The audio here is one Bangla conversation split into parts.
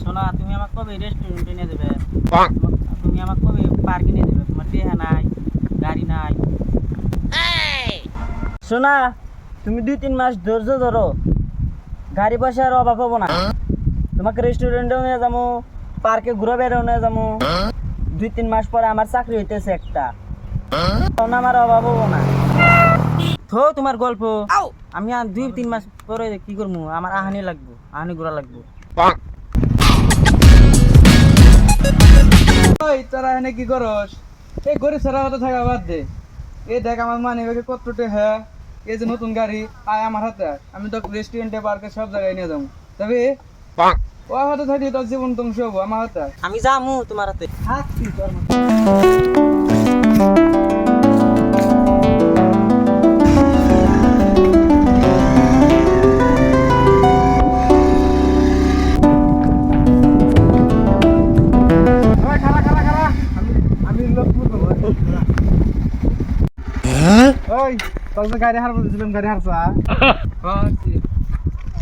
শোনা, তুমি আমাকে কবে রেস্টুরেন্টে নিয়ে দেবে? তুমি আমাকে কবে পার্কে নিয়ে দেবে? তোমার টেহা নাই, গাড়ি নাই। শোনা, তুমি 2-3 মাস ধৈর্য ধরো, গাড়ি পয়সার অভাব হবো না। তোমাকে রেস্টুরেন্টেও নিয়ে যাবো, পার্কে ঘুরে বেড়াও নিয়ে যাবো। 2-3 মাস পরে আমার চাকরি হইতেছে একটা, তখন আমার অভাব হবো না। তো তোমার গল্প, আমি আর 2-3 মাস পরে কি করবো? আমার আহানি লাগবো, আহানি ঘোরা লাগবো। ওই তোরা এনে কি করস? এই গরিব সারা হতে থাকা বাদ দে। এই দেখ আমার মানি ব্যাগে কতটে হ্যাঁ, এই যে নতুন গাড়ি আয় আমার হাতে আয়। আমি তো রেস্টুরেন্টে পার্কে সব জায়গায় নিয়ে যাবো, তবে ও হাতে থাকি তোর জীবন ধ্বংস হবো। আমার হাতে আয়। আমি যামু তোমার হাতে। থাকছি তোর মতো। ওই খারা খারা খারা, আমি লোক পুরো ওই তোর যে গাড়ি হার বলছিলাম, গাড়ি হারছা।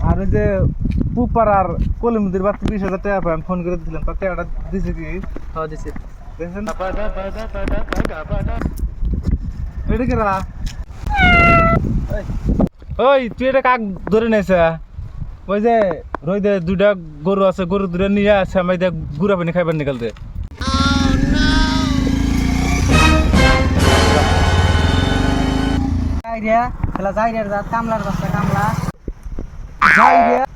আর ওই যে পুপার আর কলিমুদির বাচ্চা 20,000 টাকা পাই, আমি ফোন করে দিছিলাম, তার টাকাটা দিছে কি? হ্যাঁ দিছি। দেখছেন এটা কেরা? ওই তুই এটা কাক ধরে নিয়েছে? ওই যে রইদে 2টা গরু আছে, গরু 2টা নিয়ে আছে, আমি দেখ গুড়া পানি খাইবার নিকালতে। যাই রে, খেলা যাই রে, যা কামলার বাচ্চা কামলা। যাই রে